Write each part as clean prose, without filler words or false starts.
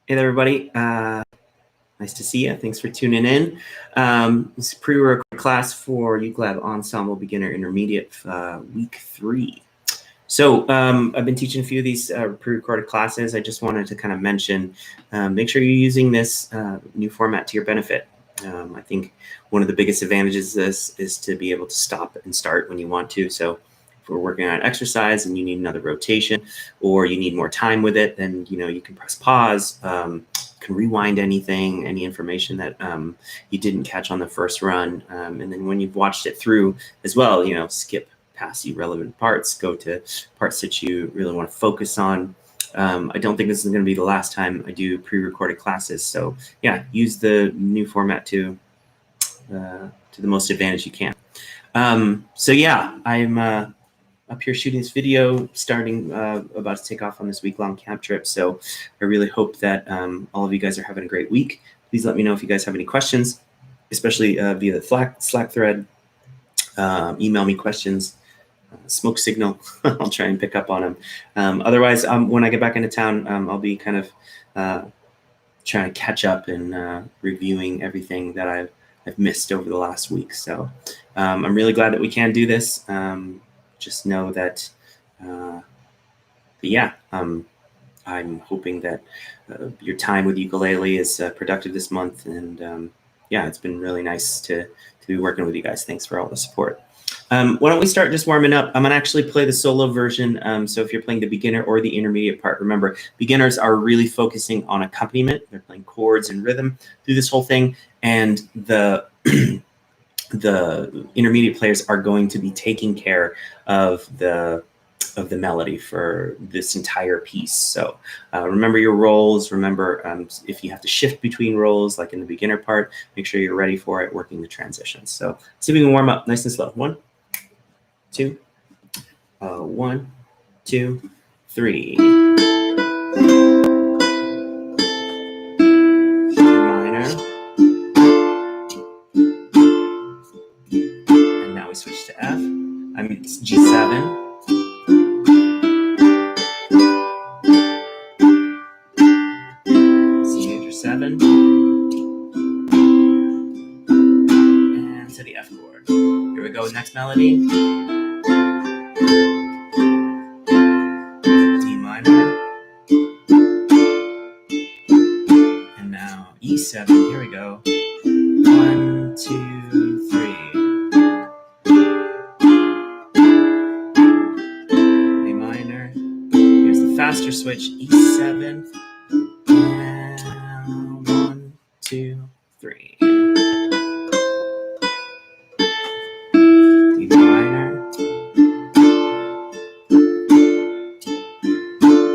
Hey there, everybody. Nice to see you. Thanks for tuning in. This is a pre-record class for UkeLab Ensemble Beginner Intermediate Week 3. So I've been teaching a few of these pre-recorded classes. I just wanted to kind of mention, make sure you're using this new format to your benefit. I think one of the biggest advantages of this is to be able to stop and start when you want to. So if we're working on an exercise and you need another rotation or you need more time with it, then you can press pause, can rewind anything, any information that you didn't catch on the first run. And then when you've watched it through as well, skip past irrelevant parts, go to parts that you really want to focus on. I don't think this is going to be the last time I do pre-recorded classes. So yeah, use the new format to the most advantage you can. So yeah, I'm up here shooting this video, starting about to take off on this week-long camp trip. So I really hope that all of you guys are having a great week. Please let me know if you guys have any questions, especially via the Slack thread. Email me questions, smoke signal. I'll try and pick up on them. Otherwise, when I get back into town, I'll be kind of trying to catch up and reviewing everything that I've missed over the last week. So I'm really glad that we can do this. Just know that, I'm hoping that your time with ukulele is productive this month. And yeah, it's been really nice to be working with you guys. Thanks for all the support. Why don't we start just warming up? I'm going to actually play the solo version. So if you're playing the beginner or the intermediate part, remember, beginners are really focusing on accompaniment. They're playing chords and rhythm through this whole thing. And the intermediate players are going to be taking care of the melody for this entire piece. So remember your roles. Remember if you have to shift between roles, like in the beginner part, make sure you're ready for it, working the transitions. So see if we can warm up nice and slow. 1, 2, 1, 2, 3. Switch to F. It's G7. C major 7. And to the F chord. Here we go, next melody. D minor. And now E7. Here we go. 1, 2, 3. Faster switch, E7, and 1, 2, 3. D minor,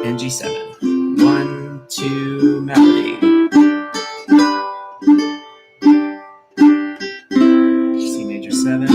and G7. 1, 2, melody. C major 7.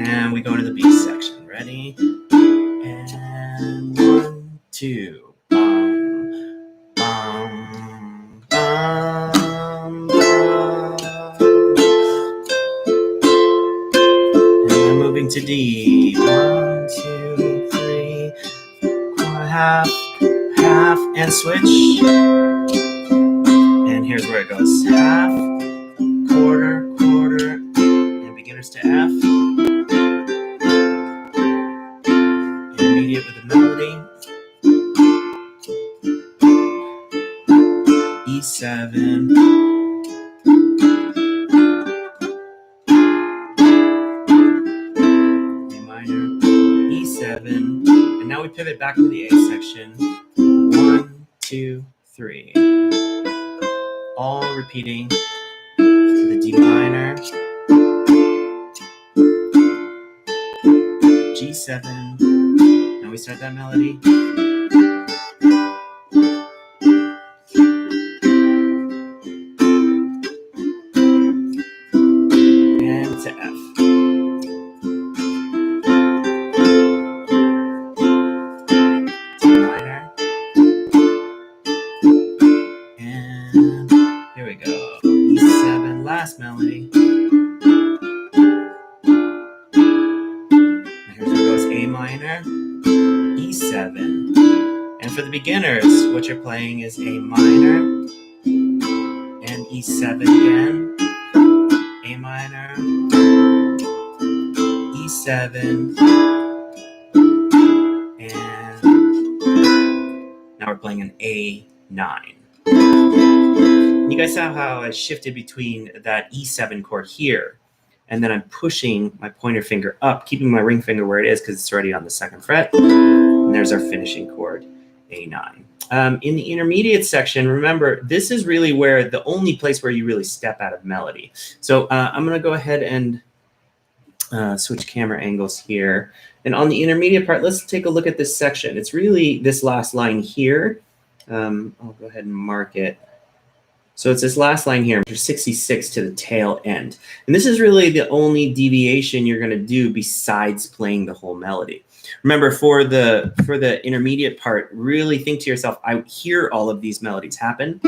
And we go to the B section. Ready? And 1, 2. Bum, bum, bum, bum. And then moving to D. 1, 2, 3. Half, and switch. And here's where it goes. Half, quarter, and beginners to F. Intermediate with a melody. E7. A minor. E7. And now we pivot back to the A section. 1, 2, 3. All repeating to the D minor. G7. Now we start that melody. And to F. And here we go. E7, last melody. And here goes A minor, E7. And for the beginners, what you're playing is A minor and E7 again. A minor, E7, and now we're playing an A9. You guys saw how I shifted between that E7 chord here, and then I'm pushing my pointer finger up, keeping my ring finger where it is because it's already on the 2nd fret. And there's our finishing chord, A9. In the intermediate section, remember, this is really where the only place where you really step out of melody. So I'm going to go ahead and switch camera angles here. And on the intermediate part, let's take a look at this section. It's really this last line here. I'll go ahead and mark it. So it's this last line here, 66 to the tail end. And this is really the only deviation you're going to do besides playing the whole melody. Remember, for the intermediate part, really think to yourself, I hear all of these melodies happen.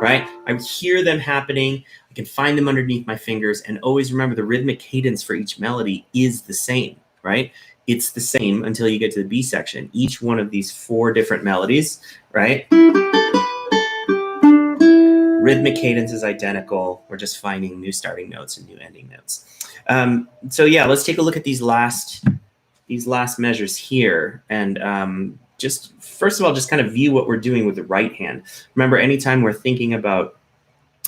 Right? I hear them happening. I can find them underneath my fingers. And always remember, the rhythmic cadence for each melody is the same, right? It's the same until you get to the B section. Each one of these 4 different melodies, right? Rhythmic cadence is identical. We're just finding new starting notes and new ending notes. So yeah, let's take a look at these last measures here. And just first of all, just kind of view what we're doing with the right hand. Remember, anytime we're thinking about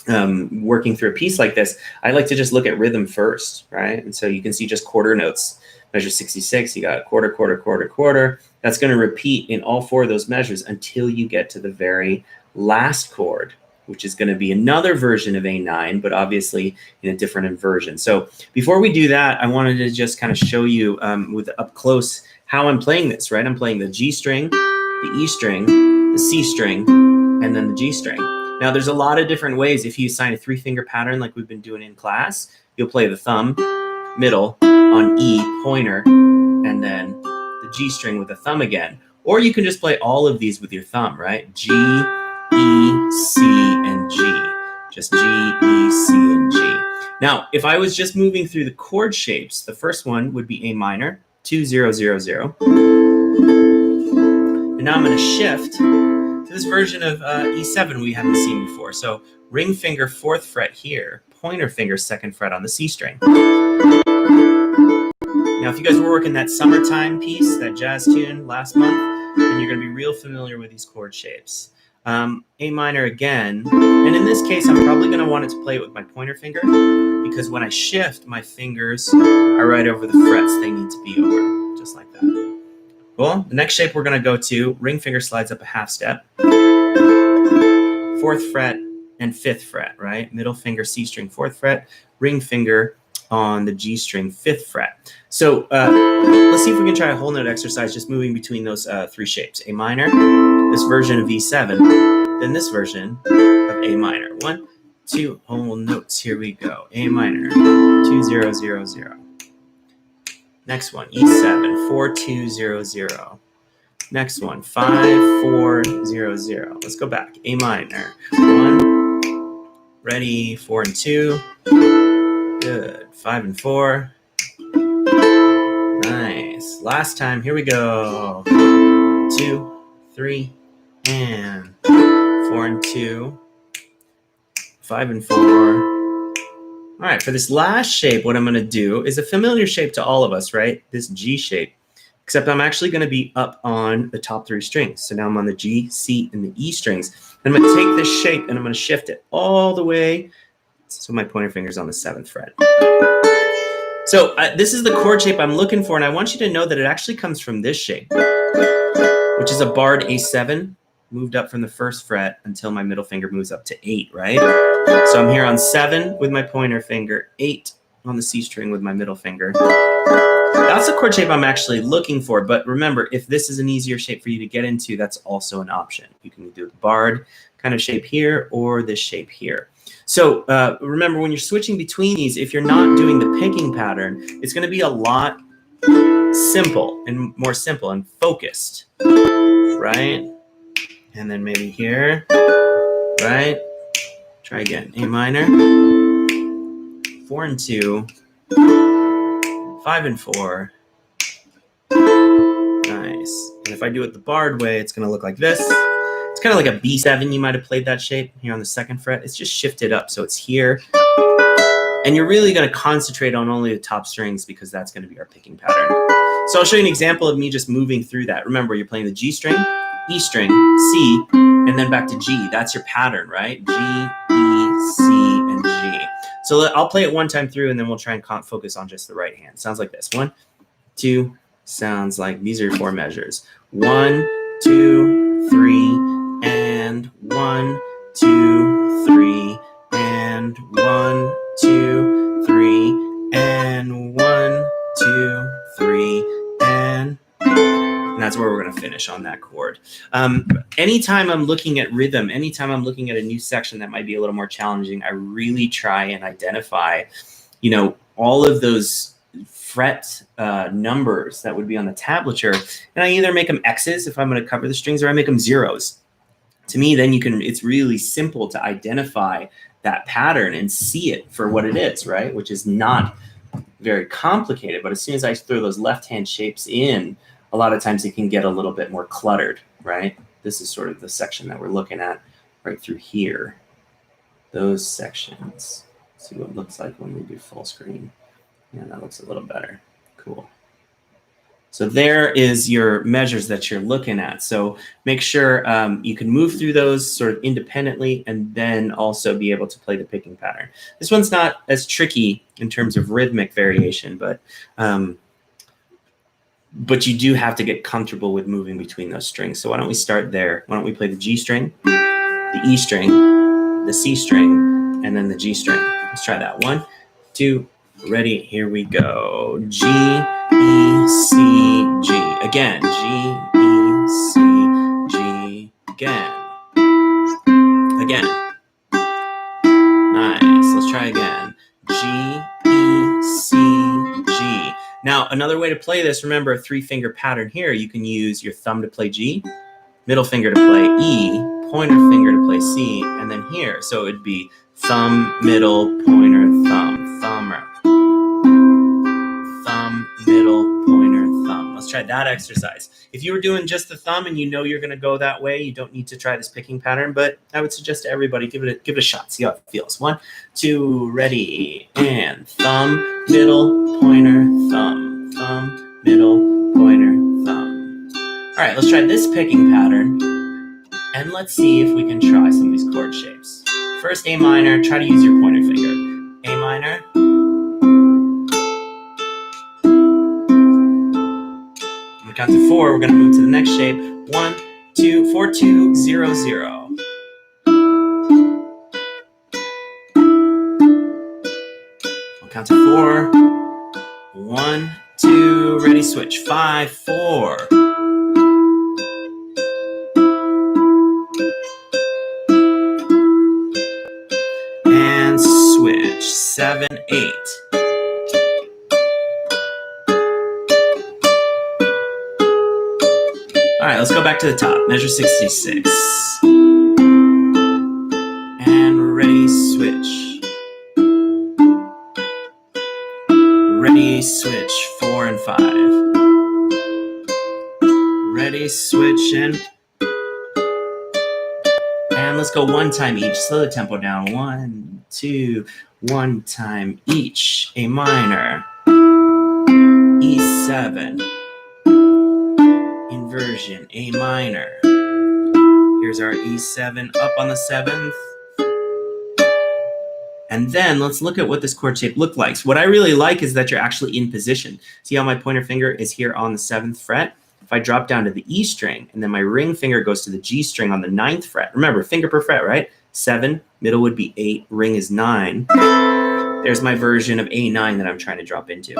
working through a piece like this, I like to just look at rhythm first, right? And so you can see just quarter notes. Measure 66, you got quarter, quarter, quarter, quarter. That's going to repeat in all 4 of those measures until you get to the very last chord, which is going to be another version of A9, but obviously in a different inversion. So before we do that, I wanted to just kind of show you with up close how I'm playing this, right? I'm playing the G string, the E string, the C string, and then the G string. Now, there's a lot of different ways. If you assign a 3-finger pattern like we've been doing in class, you'll play the thumb, middle, on E, pointer, and then the G string with the thumb again. Or you can just play all of these with your thumb, right? G, E, C, and G. Just G, E, C, and G. Now, if I was just moving through the chord shapes, the first one would be A minor, 2, 0, 0, 0. And now I'm going to shift to this version of E7 we haven't seen before. So ring finger 4th fret here, pointer finger 2nd fret on the C string. Now, if you guys were working that Summertime piece, that jazz tune last month, then you're going to be real familiar with these chord shapes. A minor again, and in this case, I'm probably going to want it to play it with my pointer finger, because when I shift, my fingers are right over the frets they need to be over, just like that. Cool. The next shape we're going to go to, ring finger slides up a half step, 4th fret and 5th fret, right? Middle finger C string 4th fret, ring finger on the G string 5th fret. So let's see if we can try a whole note exercise just moving between those 3 shapes. A minor, this version of E7, then this version of A minor. 1, 2 whole notes. Here we go. A minor, 2, 0, 0, 0. Next one, E7, 4, 2, 0, 0. Next one, 5, 4, 0, 0. Let's go back. A minor, 1, ready, 4 and 2. Good. 5 and 4. Nice. Last time. Here we go. 2, 3, and 4 and 2. 5 and 4. All right. For this last shape, what I'm going to do is a familiar shape to all of us, right? This G shape. Except I'm actually going to be up on the top 3 strings. So now I'm on the G, C, and the E strings. And I'm going to take this shape and I'm going to shift it all the way so my pointer finger's on the 7th fret. So this is the chord shape I'm looking for, and I want you to know that it actually comes from this shape, which is a barred A7, moved up from the 1st fret until my middle finger moves up to 8, right? So I'm here on 7 with my pointer finger, 8 on the C string with my middle finger. That's the chord shape I'm actually looking for, but remember, if this is an easier shape for you to get into, that's also an option. You can do the barred kind of shape here or this shape here. So remember, when you're switching between these, if you're not doing the picking pattern, it's going to be a lot more simple and focused, right? and then maybe here, right? Try again. A minor, 4 and 2, 5 and 4. Nice. And if I do it the barred way, it's going to look like this. It's kind of like a B7. You might have played that shape here on the 2nd fret. It's just shifted up, so it's here. And you're really going to concentrate on only the top strings because that's going to be our picking pattern. So I'll show you an example of me just moving through that. Remember, you're playing the G string, E string, C, and then back to G. That's your pattern, right? G, E, C, and G. So I'll play it one time through, and then we'll try and focus on just the right hand. Sounds like this. 1, 2, sounds like these are your 4 measures. 1, 2, 3, and 1, 2, 3, and 1, 2, 3, and 1, 2, 3, and that's where we're going to finish on that chord. Anytime I'm looking at rhythm, anytime I'm looking at a new section that might be a little more challenging, I really try and identify, all of those fret numbers that would be on the tablature, and I either make them X's if I'm going to cover the strings, or I make them zeros. To me, then it's really simple to identify that pattern and see it for what it is, right? Which is not very complicated, but as soon as I throw those left-hand shapes in, a lot of times it can get a little bit more cluttered, right? This is sort of the section that we're looking at right through here. Those sections. See what it looks like when we do full screen. Yeah, that looks a little better. Cool. So there is your measures that you're looking at. So make sure you can move through those sort of independently and then also be able to play the picking pattern. This one's not as tricky in terms of rhythmic variation, but you do have to get comfortable with moving between those strings. So why don't we start there? Why don't we play the G string, the E string, the C string, and then the G string. Let's try that. 1, 2, ready, here we go. G, E, C, G. Again, G, E, C, G. Again. Again. Nice. Let's try again. G, E, C, G. Now, another way to play this, remember a 3-finger pattern here. You can use your thumb to play G, middle finger to play E, pointer finger to play C, and then here. So it would be thumb, middle, pointer, thumb, thumb, middle, pointer, thumb. Let's try that exercise. If you were doing just the thumb and you're going to go that way, you don't need to try this picking pattern, but I would suggest to everybody, give it a shot. See how it feels. 1, 2, ready, and thumb, middle, pointer, thumb, thumb, middle, pointer, thumb. All right, let's try this picking pattern, and let's see if we can try some of these chord shapes. First, A minor, try to use your pointer finger. A minor. On the count to 4, we're going to move to the next shape. 1, 2, 4, 2, 0, 0. On count to 4. 1, 2, ready, switch. 5, 4. And switch. 7, 8. All right, let's go back to the top. Measure 66. And ready, switch. Ready, switch. 4 and 5. Ready, switch, and let's go one time each. Slow the tempo down. 1, 2, one time each. A minor. E7. Inversion, A minor. Here's our E7 up on the 7th. And then let's look at what this chord shape looked like. So what I really like is that you're actually in position. See how my pointer finger is here on the 7th fret? If I drop down to the E string and then my ring finger goes to the G string on the 9th fret, remember, finger per fret, right? 7, middle would be 8, ring is 9. There's my version of A9 that I'm trying to drop into.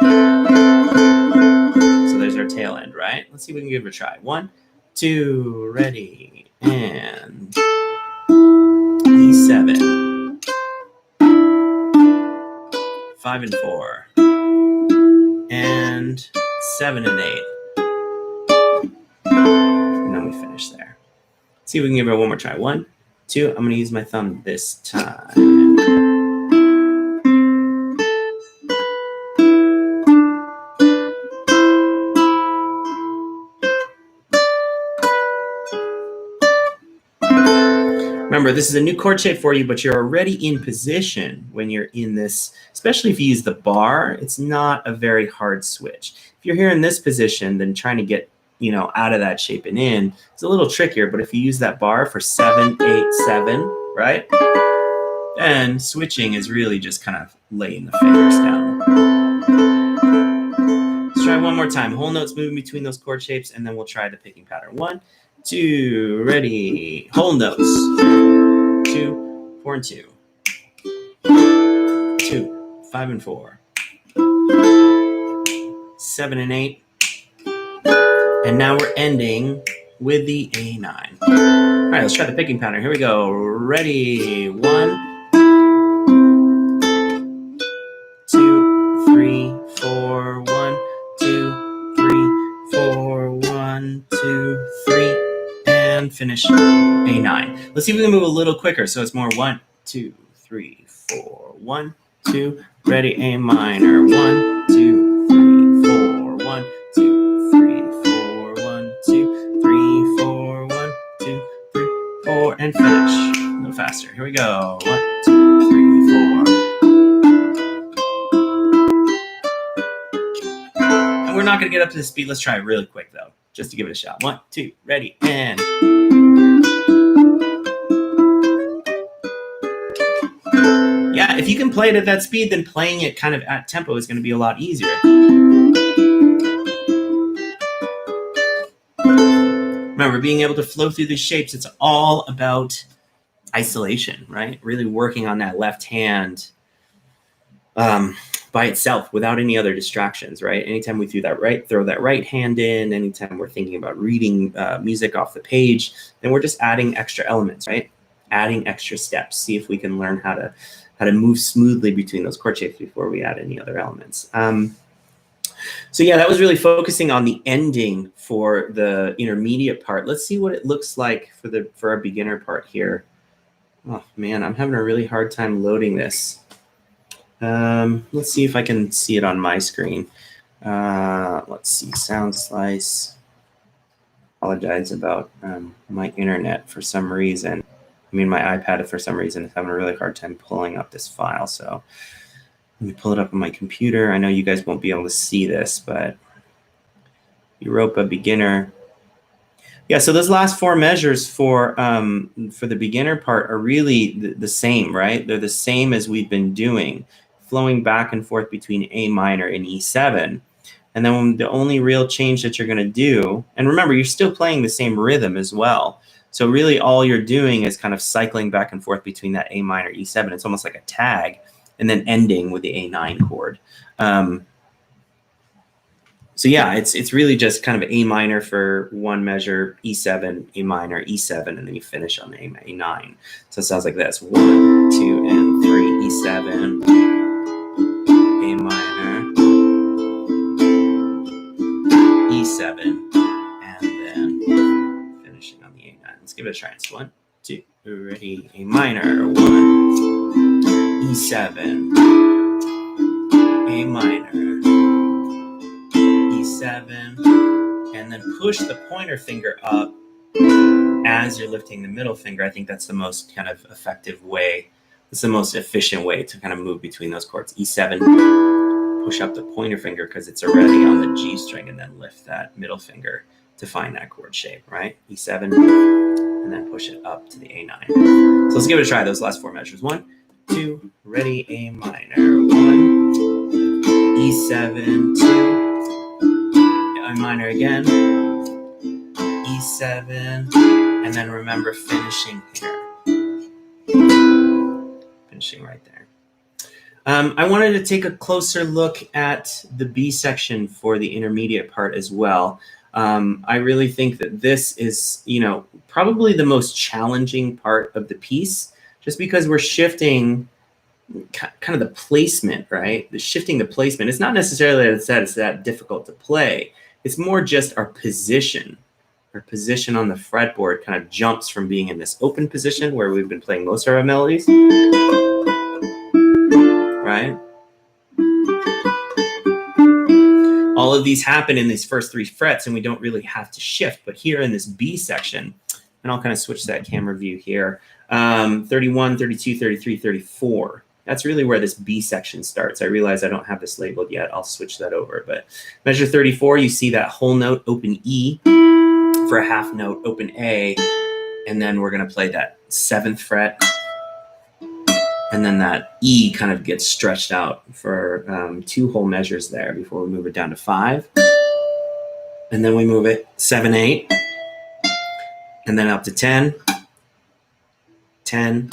So there's our tail end, right? Let's see if we can give it a try. 1, 2, ready, and E7. 5 and 4. And 7 and 8. And then we finish there. See if we can give it one more try. 1, 2. I'm going to use my thumb this time. Remember, this is a new chord shape for you, but you're already in position when you're in this, especially if you use the bar. It's not a very hard switch. If you're here in this position, then trying to get, out of that shape and in, it's a little trickier. But if you use that bar for 7, 8, 7, right? Then switching is really just kind of laying the fingers down. Let's try one more time. Whole notes moving between those chord shapes, and then we'll try the picking pattern. 1, 2, ready. Whole notes. 2, 4 and 2. 2, 5 and 4. 7 and 8. And now we're ending with the A9. All right, let's try the picking pattern. Here we go. Ready. 1, 2, 3, 4. 1, 2, 3, 4. 1, 2, 3. And finish A9. Let's see if we can move a little quicker. So it's more 1, 2, 3, 4. 1, 2, ready, A minor. 1, 2, 3, 4. 1, 2, 3, 4. 1, 2, 3, 4. 1, 2, 3, 4. And finish. A little faster. Here we go. 1, 2, 3, 4. And we're not going to get up to the speed. Let's try it really quick, though, just to give it a shot. 1, 2, ready, and... Yeah, if you can play it at that speed, then playing it kind of at tempo is going to be a lot easier. Remember, being able to flow through these shapes, it's all about isolation, right? Really working on that left hand by itself without any other distractions, right? Anytime we throw that right hand in, anytime we're thinking about reading music off the page, then we're just adding extra elements, right? Adding extra steps. See if we can learn how to move smoothly between those chord shapes before we add any other elements. So yeah, that was really focusing on the ending for the intermediate part. Let's see what it looks like for our beginner part here. Oh man, I'm having a really hard time loading this. Let's see if I can see it on my screen. Let's see, sound slice. Apologize about my internet for some reason. My iPad for some reason is having a really hard time pulling up this file. So let me pull it up on my computer. I know you guys won't be able to see this, but Europa beginner. Yeah, so those last 4 measures for the beginner part are really the same, right? They're the same as we've been doing, flowing back and forth between A minor and E7. And then the only real change that you're going to do, and remember, you're still playing the same rhythm as well. So really all you're doing is kind of cycling back and forth between that A minor, E7. It's almost like a tag, and then ending with the A9 chord. So yeah, it's really just kind of A minor for one measure, E7, A minor, E7, and then you finish on the A9. So it sounds like this: 1, 2, and 3, E7, A minor, E7, and then finishing on the A9. Let's give it a try. It's 1, 2, ready, A minor, 1, E7, A minor, E7, and then push the pointer finger up as you're lifting the middle finger. I think that's the most kind of effective way. It's the most efficient way to kind of move between those chords. E7, push up the pointer finger because it's already on the G string, and then lift that middle finger to find that chord shape, right? E7, and then push it up to the A9. So let's give it a try, those last 4 measures. 1, 2, ready, A minor, 1, E7, 2, A minor again, E7, and then remember finishing here. Finishing right there. I wanted to take a closer look at the B section for the intermediate part as well. I really think that this is, probably the most challenging part of the piece, just because we're shifting kind of the placement, right? Shifting the placement. It's not necessarily that it's that difficult to play. It's more just our position, our position on the fretboard kind of jumps from being in this open position where we've been playing most of our melodies, right? All of these happen in these first 3 frets, and we don't really have to shift. But here in this B section, and I'll kind of switch that camera view here, 31, 32, 33, 34. That's really where this B section starts. I realize I don't have this labeled yet. I'll switch that over. But measure 34, you see that whole note, open E, for a half note, open A, and then we're going to play that 7th fret, and then that E kind of gets stretched out for 2 whole measures there before we move it down to 5. And then we move it 7, 8, and then up to 10, 10,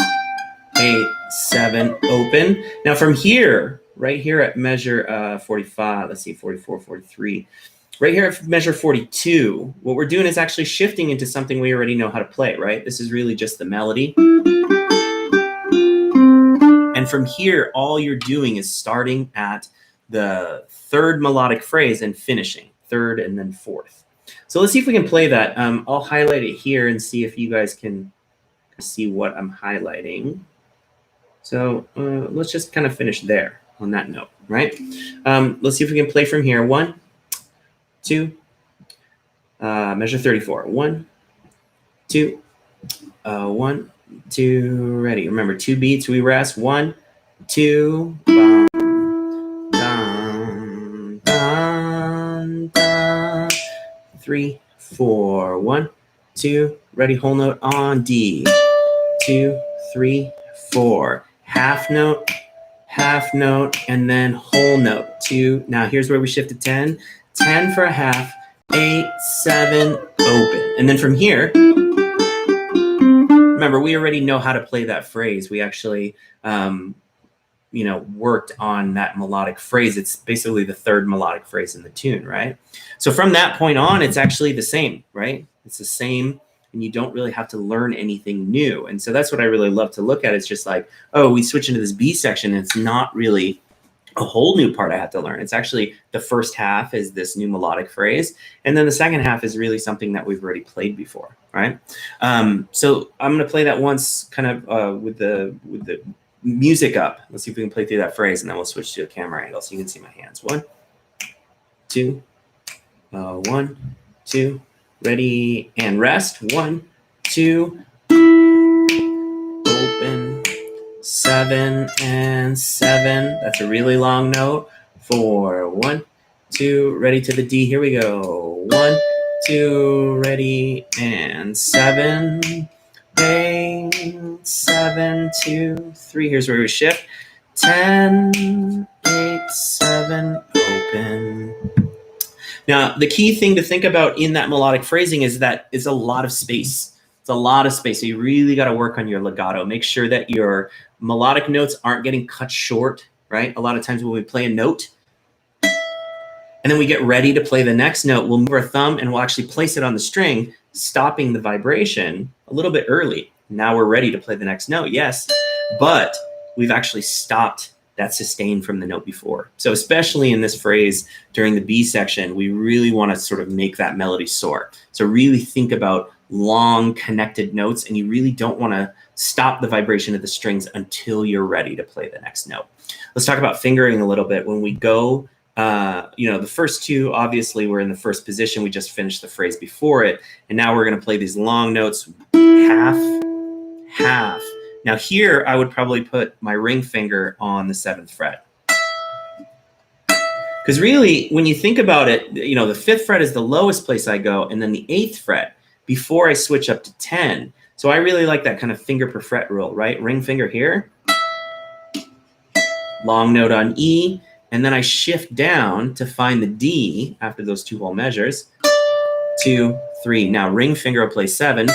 8, 7, open. Now from here, right here at measure 45, let's see, 44, 43, right here at measure 42, what we're doing is actually shifting into something we already know how to play, right? This is really just the melody. And from here, all you're doing is starting at the 3rd melodic phrase and finishing 3rd and then 4th. So let's see if we can play that. I'll highlight it here and see if you guys can see what I'm highlighting. So let's just kind of finish there on that note, right? Let's see if we can play from here. 1, 2, measure 34. 1, 2, 1, 2, ready. Remember, 2 beats, we rest. 1, 2, bum, dum, dum, dum. 3, 4. 1, 2, ready, whole note on D. 2, 3, 4. Half note, and then whole note. 2. Now here's where we shift to 10. 10 for a half, 8, 7, open. And then from here, remember, we already know how to play that phrase. We actually, worked on that melodic phrase. It's basically the 3rd melodic phrase in the tune, right? So from that point on, it's actually the same, right? It's the same, and you don't really have to learn anything new. And so that's what I really love to look at. It's just like, oh, we switch into this B section, and it's not really a whole new part I have to learn. It's actually the first half is this new melodic phrase, and then the second half is really something that we've already played before, right? So I'm going to play that once, kind of with the music up. Let's see if we can play through that phrase, and then we'll switch to a camera angle so you can see my hands. 1, 2, 1, 2, ready, and rest. 1, 2, open. 7 and 7. That's a really long note. 4, 1, 2, ready to the D. Here we go. 1, 2, ready, and 7. 8, 7, 2, 3. Here's where we shift. 10, 8, 7, open. Now, the key thing to think about in that melodic phrasing is that it's a lot of space. It's a lot of space. So you really got to work on your legato. Make sure that your melodic notes aren't getting cut short, right? A lot of times when we play a note and then we get ready to play the next note, we'll move our thumb and we'll actually place it on the string, stopping the vibration a little bit early. Now we're ready to play the next note, yes, but we've actually stopped that sustain from the note before. So especially in this phrase during the B section, we really want to sort of make that melody soar. So really think about long connected notes, and you really don't want to stop the vibration of the strings until you're ready to play the next note. Let's talk about fingering a little bit. When we go, the first 2, obviously we're in the first position. We just finished the phrase before it. And now we're going to play these long notes, half, half. Now here, I would probably put my ring finger on the 7th fret. Because really, when you think about it, the 5th fret is the lowest place I go, and then the 8th fret before I switch up to 10. So I really like that kind of finger per fret rule, right? Ring finger here, long note on E, and then I shift down to find the D after those 2 whole measures. 2, 3. Now ring finger will play 7,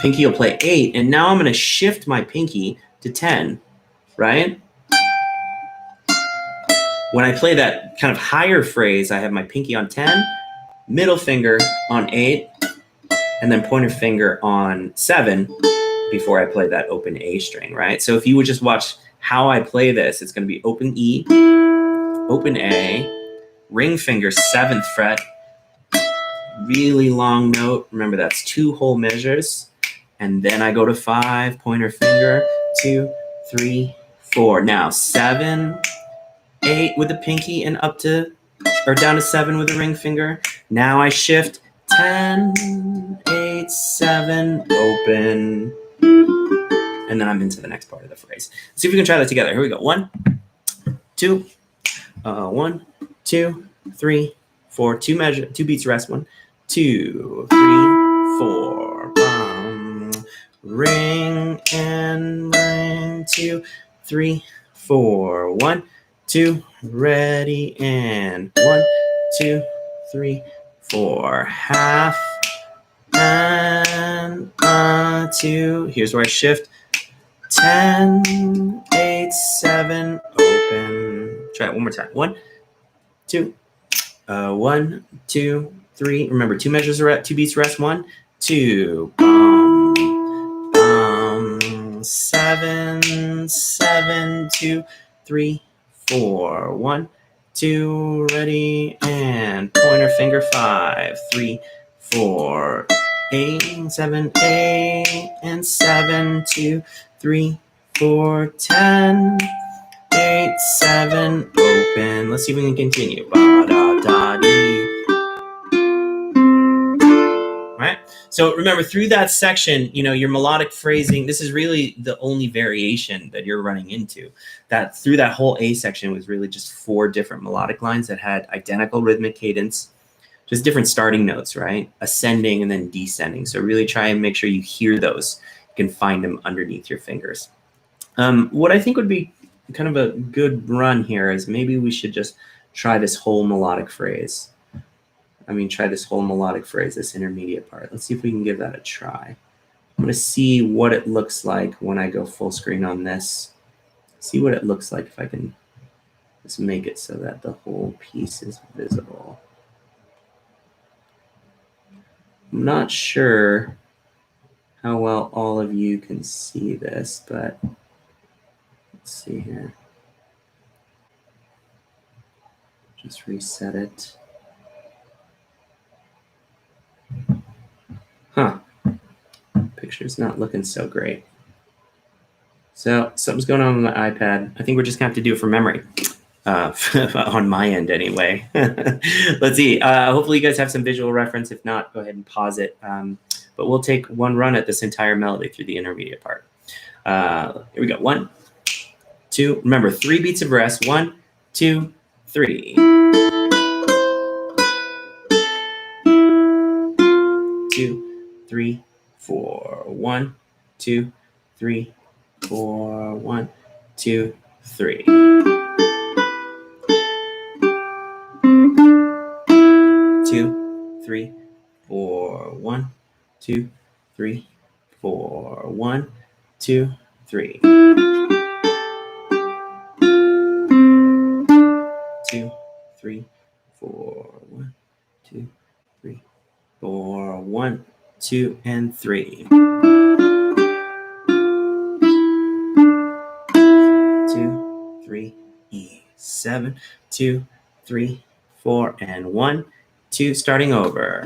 pinky will play 8, and now I'm going to shift my pinky to 10, right? When I play that kind of higher phrase, I have my pinky on 10, middle finger on 8, and then pointer finger on 7 before I play that open A string, right? So if you would just watch how I play this, it's going to be open E, open A, ring finger 7th fret, really long note. Remember, that's 2 whole measures. And then I go to 5, pointer finger, 2, 3, 4. Now 7, 8 with the pinky and up to, or down to 7 with the ring finger. Now I shift 10, 8, 7, open. And then I'm into the next part of the phrase. Let's see if we can try that together. Here we go. 1, 2, 1, 2, 3, 4. 2 measure, 2 beats rest. 1, 2, 3, 4. Ring and ring. 2, 3, 4. 1, 2, ready, and 1, 2, 3, 4. Half and 2. Here's where I shift. 10, 8, 7, open. Try it one more time. 1, 2, 1, 2, 3. Remember, 2 measures are 2 beats rest. 1, 2. 7, 7, 2, 3, 4. 1, 2, ready, and pointer finger. 5, 3, 4. 8, 7, 8, and 7, 2, 3, 4, 10, 8, 7, open. Let's see if we can continue. Ba, da, da, dee. Right? So remember, through that section, your melodic phrasing, this is really the only variation that you're running into. That through that whole A section was really just 4 different melodic lines that had identical rhythmic cadence, just different starting notes, right? Ascending and then descending. So really try and make sure you hear those. You can find them underneath your fingers. What I think would be kind of a good run here is maybe we should just try this whole melodic phrase. Try this whole melodic phrase, this intermediate part. Let's see if we can give that a try. I'm going to see what it looks like when I go full screen on this. See what it looks like if I can just make it so that the whole piece is visible. I'm not sure how well all of you can see this, but let's see here. Just reset it. Huh. Picture's not looking so great. So something's going on with my iPad. I think we're just going to have to do it from memory. On my end anyway. Let's see. Hopefully you guys have some visual reference. If not, go ahead and pause it. But we'll take one run at this entire melody through the intermediate part. Here we go. 1, 2. Remember, 3 beats of rest. 1, 2, 3. 2, 3, 4. 1, 2, 3, 4. 1, 2, 3. 2, 3, 4. 1, 2, 3, 4. 1, 2, 3. 2, 3, 4. 1, 2, 3, 4. 1, 2, and 3. 2, 3, E7. 2, 3, 4, and 1, 2. Starting over.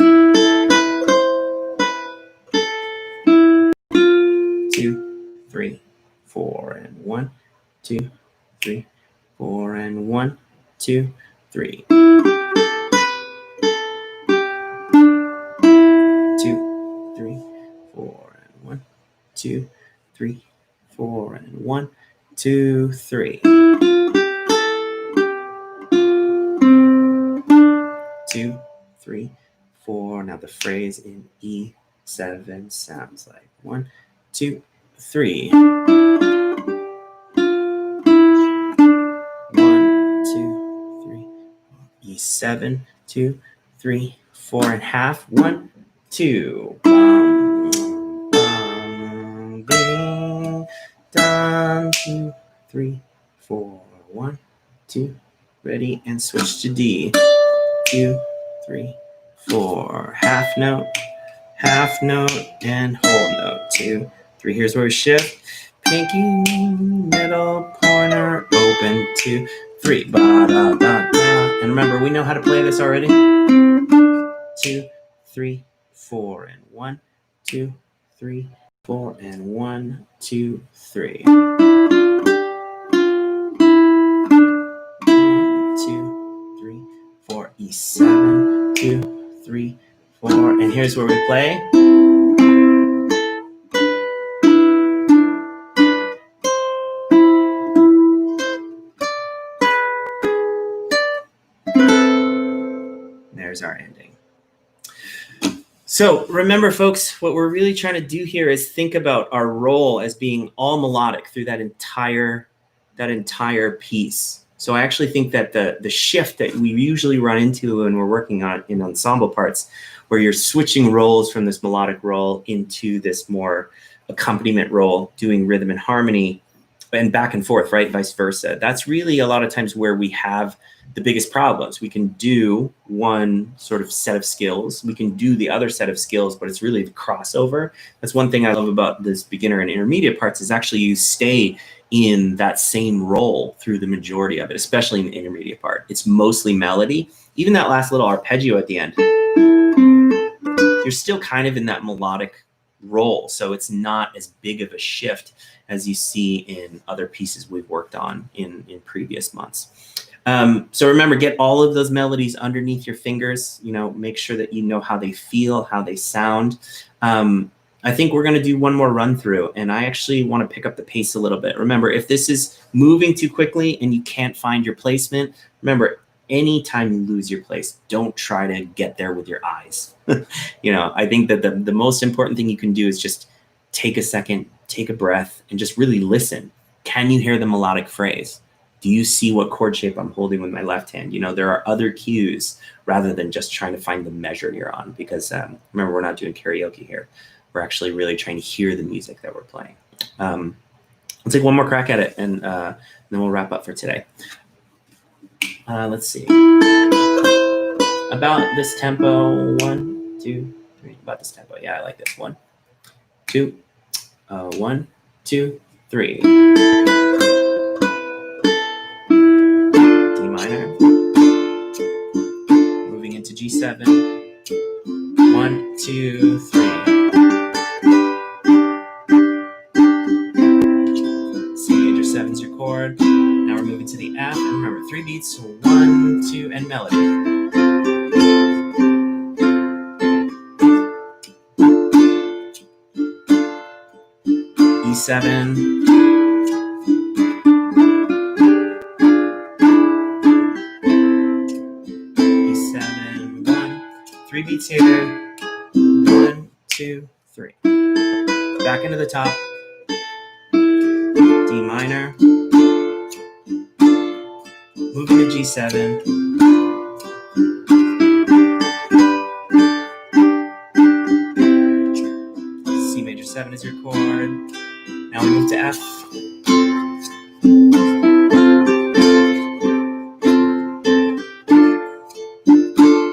2, 3, 4, and 1, 2, 3, 4, and 1, 2, 3. 2, 3, 4, and 1, 2, 3, 4, and 1, 2, 3. 2, 3, 4. Now the phrase in E7 sounds like 1, 2, 3. 1, 2, 3. E7, 2, 3, 4 and half. 1, 2. Bum, bum, ding, dum, 2, 3, 4. 1, 2. Ready, and switch to D. 2, 3, 4. Half note, and whole note. 2, 3. Here's where we shift. Pinky, middle, pointer, open. 2, 3. Ba, da, da, da. And remember, we know how to play this already. 2, 3, 4, and 1, 2, 3, 4, and 1, 2, 3. 1, 2, 3, 4, E7, 2, 3, 4, and here's where we play. There's our ending. So remember, folks, what we're really trying to do here is think about our role as being all melodic through that entire piece. So I actually think that the shift that we usually run into when we're working on in ensemble parts, where you're switching roles from this melodic role into this more accompaniment role, doing rhythm and harmony, and back and forth, right? Vice versa. That's really a lot of times where we have the biggest problems. We can do one sort of set of skills. We can do the other set of skills, but it's really the crossover. That's one thing I love about this beginner and intermediate parts is actually you stay in that same role through the majority of it, especially in the intermediate part. It's mostly melody. Even that last little arpeggio at the end, you're still kind of in that melodic role. So it's not as big of a shift as you see in other pieces we've worked on in previous months. So remember, get all of those melodies underneath your fingers, make sure that you know how they feel, how they sound. I think we're going to do one more run through, and I actually want to pick up the pace a little bit. Remember, if this is moving too quickly and you can't find your placement, remember, anytime you lose your place, don't try to get there with your eyes. I think that the most important thing you can do is just take a second, take a breath, and just really listen. Can you hear the melodic phrase? Do you see what chord shape I'm holding with my left hand? There are other cues rather than just trying to find the measure you're on, because remember, we're not doing karaoke here. We're actually really trying to hear the music that we're playing. We'll take one more crack at it, and then we'll wrap up for today. Let's see. About this tempo, 1, 2, 3. About this tempo. Yeah, I like this. 1, 2, 1, 2, 3. Into G7, 1, 2, 3. C major 7's your chord. Now we're moving to the F, and remember, 3 beats, 1, 2, and melody. E7. Three beats here. 1, 2, 3. Back into the top. D minor. Moving to G7. C major 7 is your chord. Now we move to F.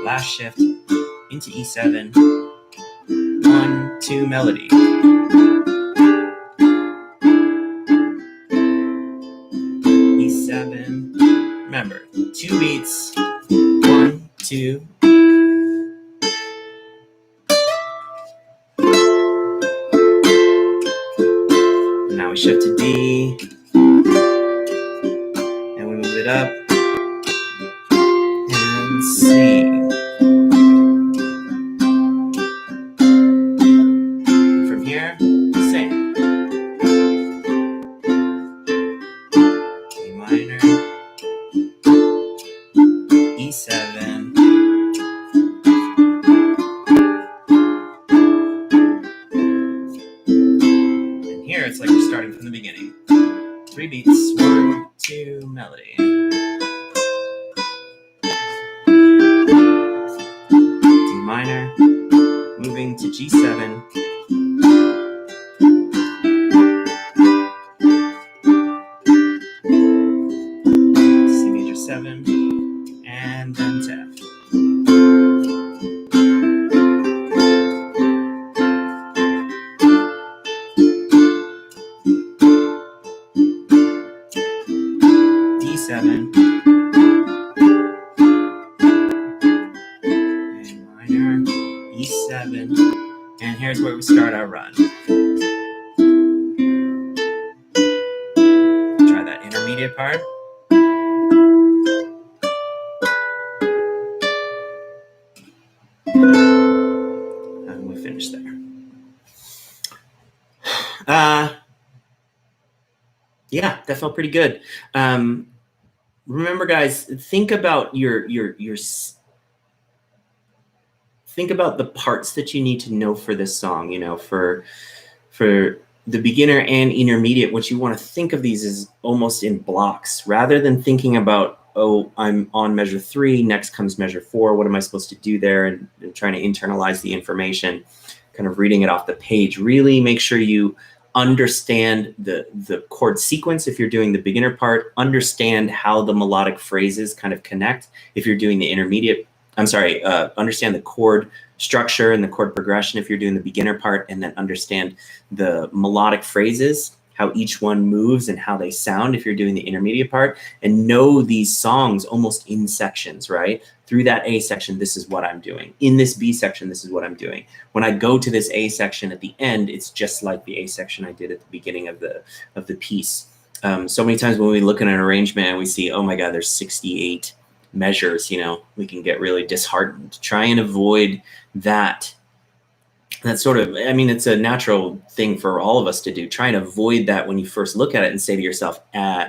Last shift. Into E7, 1, 2, melody. E7, remember, 2 beats, 1, 2. And now we shift to D, and we move it up, and C. It's like we're starting from the beginning. 3 beats, 1, 2, melody. D minor, moving to G7. C major 7, and then to F. D7, A minor, E7, here's where we start our run. Try that intermediate part. And we finish there. Yeah, that felt pretty good. Remember, guys, think about think about the parts that you need to know for this song. You know, for the beginner and intermediate, what you want to think of these is almost in blocks, rather than thinking about, oh, I'm on measure 3, next comes measure 4. What am I supposed to do there? And trying to internalize the information, kind of reading it off the page. Really make sure you understand the chord sequence if you're doing the beginner part, understand how the melodic phrases kind of connect if you're doing the intermediate. Understand the chord structure and the chord progression if you're doing the beginner part, and then understand the melodic phrases, how each one moves and how they sound if you're doing the intermediate part, and know these songs almost in sections, right? Through that A section, this is what I'm doing. In this B section, this is what I'm doing. When I go to this A section at the end, it's just like the A section I did at the beginning of the piece. So many times when we look at an arrangement and we see, oh my God, there's 68 measures, you know, we can get really disheartened. Try and avoid that. That's sort of, I mean, it's a natural thing for all of us to do. Try and avoid that when you first look at it and say to yourself,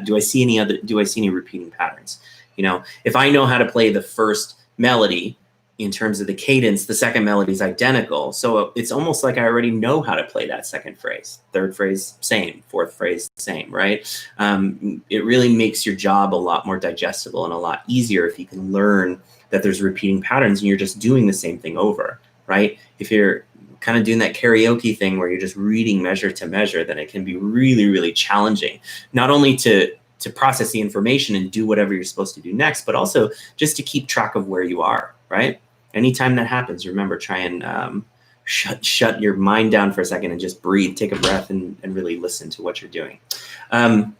do I see any repeating patterns? You know, if I know how to play the first melody in terms of the cadence, the second melody is identical. So it's almost like I already know how to play that second phrase. Third phrase, same. Fourth phrase, same, right? It really makes your job a lot more digestible and a lot easier if you can learn that there's repeating patterns and you're just doing the same thing over, right? If you're kind of doing that karaoke thing where you're just reading measure to measure, then it can be really, really challenging, not only to process the information and do whatever you're supposed to do next, but also just to keep track of where you are, right? Anytime that happens, remember, try and shut your mind down for a second and just breathe, take a breath, and really listen to what you're doing.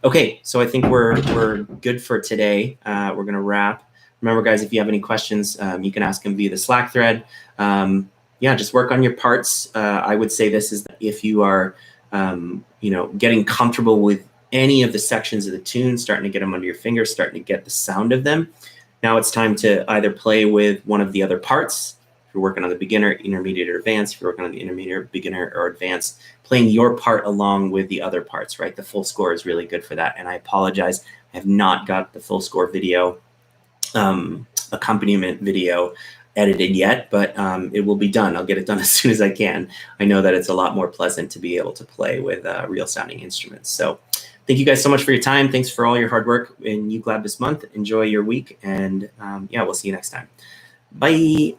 Okay, so I think we're good for today. We're gonna wrap. Remember, guys, if you have any questions, you can ask them via the Slack thread. Yeah, just work on your parts. I would say this is that if you are, you know, getting comfortable with any of the sections of the tune, starting to get them under your fingers, starting to get the sound of them, now it's time to either play with one of the other parts. If you're working on the beginner, intermediate, or advanced, if you're working on the intermediate, beginner, or advanced, playing your part along with the other parts, right? The full score is really good for that. And I apologize, I have not got the full score video, accompaniment video edited yet, but it will be done. I'll get it done as soon as I can. I know that it's a lot more pleasant to be able to play with real sounding instruments. So thank you guys so much for your time. Thanks for all your hard work in UkeLab this month. Enjoy your week, and yeah, we'll see you next time. Bye.